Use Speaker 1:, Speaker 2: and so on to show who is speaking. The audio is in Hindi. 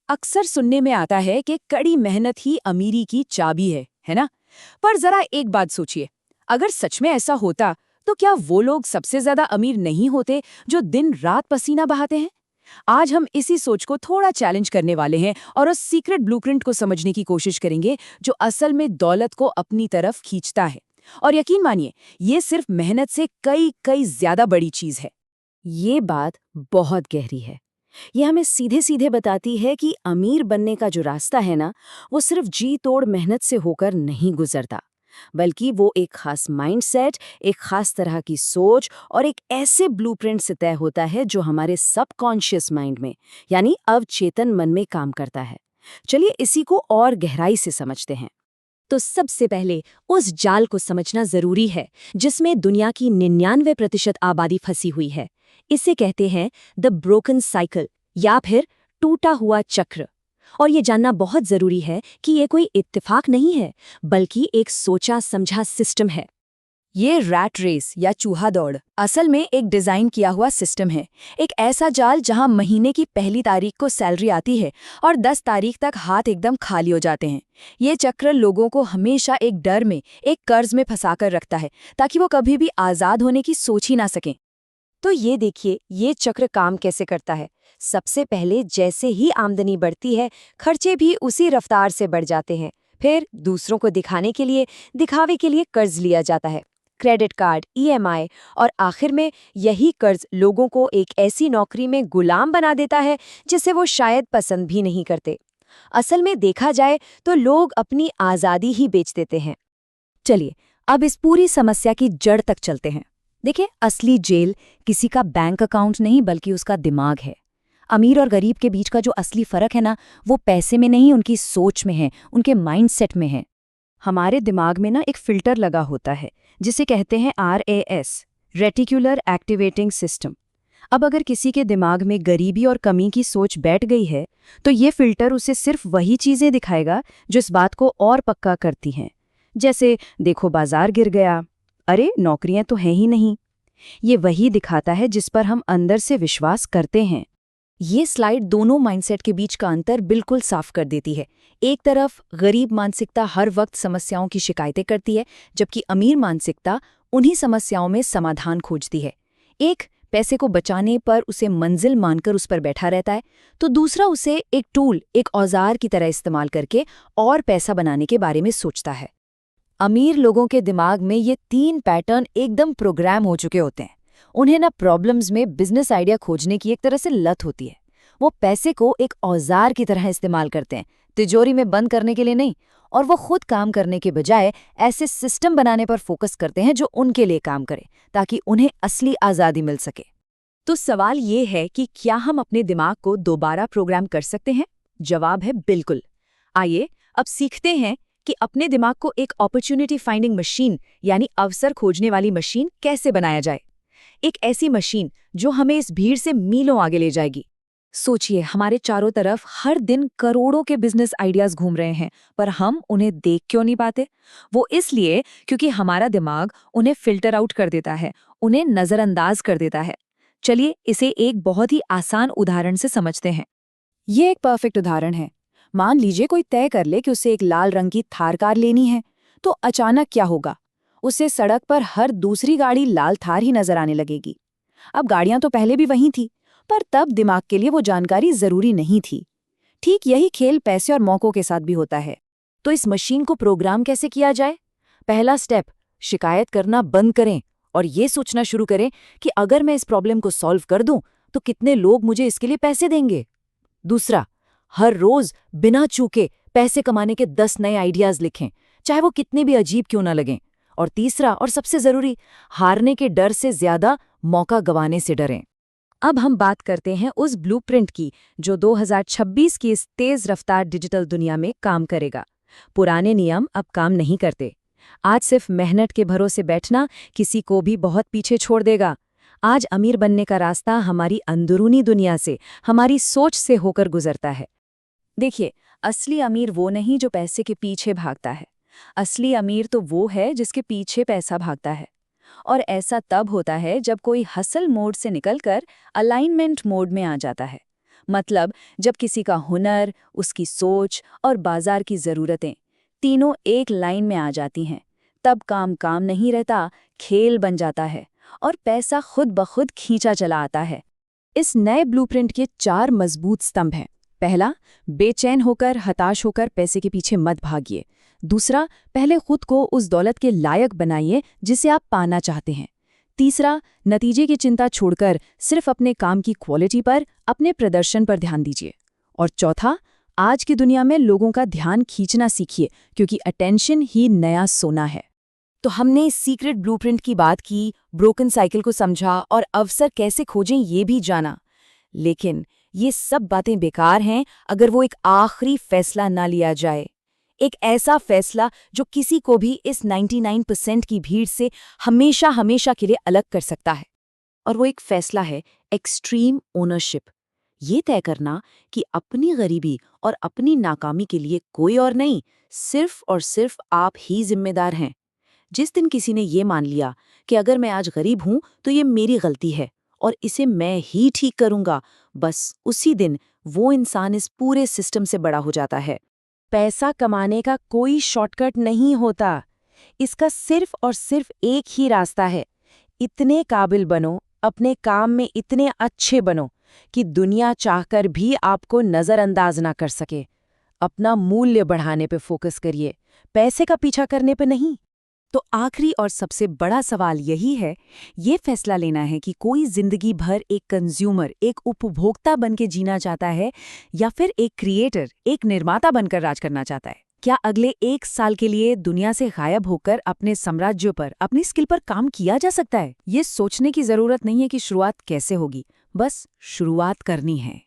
Speaker 1: अक्सर सुनने में आता है कि कड़ी मेहनत ही अमीरी की चाबी है ना? पर जरा एक बात सोचिए, अगर सच में ऐसा होता, तो क्या वो लोग सबसे ज्यादा अमीर नहीं होते जो दिन रात पसीना बहाते हैं? आज हम इसी सोच को थोड़ा चैलेंज करने वाले हैं और उस सीक्रेट ब्लूप्रिंट को समझने की कोशिश करेंगे जो असल में दौलत को अपनी तरफ खींचता है। और यकीन मानिए, ये सिर्फ मेहनत से कई कई ज्यादा बड़ी चीज है।
Speaker 2: ये बात बहुत गहरी है। ये हमें सीधे सीधे बताती है कि अमीर बनने का जो रास्ता है ना, वो सिर्फ जी तोड़ मेहनत से होकर नहीं गुजरता, बल्कि वो एक खास माइंडसेट, एक खास तरह की सोच और एक ऐसे ब्लूप्रिंट से तय होता है जो हमारे सबकॉन्शियस माइंड में, यानी अवचेतन मन में काम करता है। चलिए इसी को और गहराई से समझते हैं।
Speaker 3: तो सबसे पहले उस जाल को समझना जरूरी है जिसमें दुनिया की 99% आबादी फंसी हुई है। इसे कहते हैं द ब्रोकन साइकिल या फिर टूटा हुआ चक्र। और ये जानना बहुत जरूरी है कि ये कोई इत्तेफाक नहीं है, बल्कि एक सोचा समझा सिस्टम है।
Speaker 1: ये रैट रेस या चूहा दौड़ असल में एक डिजाइन किया हुआ सिस्टम है। एक ऐसा जाल जहां महीने की पहली तारीख को सैलरी आती है और 10 तारीख तक हाथ एकदम खाली हो जाते हैं। ये चक्र लोगों को हमेशा एक डर में, एक कर्ज में फंसाकर रखता है, ताकि वो कभी भी आजाद होने की सोच ही ना सकें।
Speaker 3: तो ये देखिए, ये चक्र काम कैसे करता है। सबसे पहले जैसे ही आमदनी बढ़ती है, खर्चे भी उसी रफ्तार से बढ़ जाते हैं। फिर दूसरों को दिखाने के लिए, दिखावे के लिए कर्ज लिया जाता है, क्रेडिट कार्ड, ईएमआई, और आखिर में यही कर्ज लोगों को एक ऐसी नौकरी में गुलाम बना देता है जिसे वो शायद पसंद भी नहीं करते। असल में देखा जाए तो लोग अपनी आज़ादी ही बेच देते हैं। चलिए अब इस पूरी समस्या की जड़ तक चलते हैं। देखिए, असली जेल किसी का बैंक अकाउंट नहीं बल्कि उसका दिमाग है। अमीर और गरीब के बीच का जो असली फर्क है ना, वो पैसे में नहीं, उनकी सोच में है, उनके माइंडसेट में है। हमारे दिमाग में ना एक फिल्टर लगा होता है जिसे कहते हैं RAS, रेटिकुलर एक्टिवेटिंग सिस्टम। अब अगर किसी के दिमाग में गरीबी और कमी की सोच बैठ गई है, तो ये फिल्टर उसे सिर्फ वही चीजें दिखाएगा जो इस बात को और पक्का करती हैं। जैसे देखो, बाजार गिर गया, अरे नौकरियां तो हैं ही नहीं। ये वही दिखाता है जिस पर हम अंदर से विश्वास करते हैं। ये स्लाइड दोनों माइंडसेट के बीच का अंतर बिल्कुल साफ कर देती है। एक तरफ गरीब मानसिकता हर वक्त समस्याओं की शिकायतें करती है, जबकि अमीर मानसिकता उन्हीं समस्याओं में समाधान खोजती है। एक पैसे को बचाने पर उसे मंजिल मानकर उस पर बैठा रहता है, तो दूसरा उसे एक टूल, एक औजार की तरह इस्तेमाल करके और पैसा बनाने के बारे में सोचता है। अमीर लोगों के दिमाग में ये 3 पैटर्न एकदम प्रोग्राम हो चुके होते हैं। उन्हें ना प्रॉब्लम्स में बिजनेस आइडिया खोजने की एक तरह से लत होती है। वो पैसे को एक औजार की तरह इस्तेमाल करते हैं, तिजोरी में बंद करने के लिए नहीं। और वो खुद काम करने के बजाय ऐसे सिस्टम बनाने पर फोकस करते हैं जो उनके लिए काम करे, ताकि उन्हें असली आज़ादी मिल सके। तो सवाल ये है कि क्या हम अपने दिमाग को दोबारा प्रोग्राम कर सकते हैं? जवाब है बिल्कुल। आइए अब सीखते हैं कि अपने दिमाग को एक अपॉर्चुनिटी फाइंडिंग मशीन, यानी अवसर खोजने वाली मशीन कैसे बनाया जाए। एक ऐसी मशीन जो हमें इस भीड़ से मीलों आगे ले जाएगी। सोचिए, हमारे चारों तरफ हर दिन करोड़ों के बिजनेस आइडियाज घूम रहे हैं, पर हम उन्हें देख क्यों नहीं पाते? वो इसलिए क्योंकि हमारा दिमाग उन्हें फिल्टर आउट कर देता है, उन्हें नजरअंदाज कर देता है। चलिए इसे एक बहुत ही आसान उदाहरण से समझते हैं। ये एक परफेक्ट उदाहरण है। मान लीजिए कोई तय कर ले कि उसे एक लाल रंग की थार कार लेनी है, तो अचानक क्या होगा? उसे सड़क पर हर दूसरी गाड़ी लाल थार ही नजर आने लगेगी। अब गाड़ियां तो पहले भी वहीं थी, पर तब दिमाग के लिए वो जानकारी जरूरी नहीं थी। ठीक यही खेल पैसे और मौकों के साथ भी होता है। तो इस मशीन को प्रोग्राम कैसे किया जाए? पहला स्टेप, शिकायत करना बंद करें और ये सोचना शुरू करें कि अगर मैं इस प्रॉब्लम को सॉल्व कर दूं, तो कितने लोग मुझे इसके लिए पैसे देंगे। दूसरा, हर रोज बिना चूके पैसे कमाने के 10 नए आइडियाज लिखें, चाहे वो कितने भी अजीब क्यों ना लगें। और तीसरा और सबसे जरूरी, हारने के डर से ज्यादा मौका गंवाने से डरें। अब हम बात करते हैं उस ब्लूप्रिंट की जो 2026 की इस तेज रफ्तार डिजिटल दुनिया में काम करेगा। पुराने नियम अब काम नहीं करते। आज सिर्फ मेहनत के भरोसे बैठना किसी को भी बहुत पीछे छोड़ देगा। आज अमीर बनने का रास्ता हमारी अंदरूनी दुनिया से, हमारी सोच से होकर गुजरता है। देखिए, असली अमीर वो नहीं जो पैसे के पीछे भागता है। असली अमीर तो वो है जिसके पीछे पैसा भागता है। और ऐसा तब होता है जब कोई हसल मोड से निकलकर अलाइनमेंट मोड में आ जाता है।
Speaker 2: मतलब जब किसी का हुनर, उसकी सोच और बाजार की ज़रूरतें तीनों एक लाइन में आ जाती हैं, तब काम काम नहीं रहता, खेल बन जाता है और पैसा खुद ब खुद खींचा चला आता है। इस नए ब्लूप्रिंट के 4 मजबूत स्तंभ हैं। पहला, बेचैन होकर, हताश होकर पैसे के पीछे मत भागिए। दूसरा, पहले खुद को उस दौलत के लायक बनाइए जिसे आप पाना चाहते हैं। तीसरा, नतीजे की चिंता छोड़कर सिर्फ अपने काम की क्वालिटी पर, अपने प्रदर्शन पर ध्यान दीजिए। और चौथा, आज की दुनिया में लोगों का ध्यान खींचना सीखिए, क्योंकि अटेंशन ही नया सोना है। तो हमने सीक्रेट ब्लूप्रिंट की बात की, ब्रोकन साइकिल को समझा और अवसर कैसे खोजें ये भी जाना। लेकिन ये सब बातें बेकार हैं अगर वो एक आखिरी फैसला ना लिया जाए। एक ऐसा फैसला जो किसी को भी इस 99% की भीड़ से हमेशा हमेशा के लिए अलग कर सकता है। और वो एक फैसला है एक्सट्रीम ओनरशिप। ये तय करना कि अपनी गरीबी और अपनी नाकामी के लिए कोई और नहीं, सिर्फ और सिर्फ आप ही जिम्मेदार हैं। जिस दिन किसी ने ये मान लिया कि अगर मैं आज गरीब हूं तो ये मेरी गलती है और इसे मैं ही ठीक करूंगा, बस उसी दिन वो इंसान इस पूरे सिस्टम से बड़ा हो जाता है। पैसा कमाने का कोई शॉर्टकट नहीं होता। इसका सिर्फ और सिर्फ एक ही रास्ता है। इतने काबिल बनो, अपने काम में इतने अच्छे बनो कि दुनिया चाहकर भी आपको नज़रअंदाज ना कर सके। अपना मूल्य बढ़ाने पे फोकस करिए, पैसे का पीछा करने पे नहीं। तो आखिरी और सबसे बड़ा सवाल यही है, ये फैसला लेना है कि कोई जिंदगी भर एक कंज्यूमर, एक उपभोक्ता बनके जीना चाहता है या फिर एक क्रिएटर, एक निर्माता बनकर राज करना चाहता है। क्या अगले 1 साल के लिए दुनिया से गायब होकर अपने साम्राज्य पर, अपनी स्किल पर काम किया जा सकता है? ये सोचने की जरूरत नहीं है कि शुरुआत कैसे होगी, बस शुरुआत करनी है।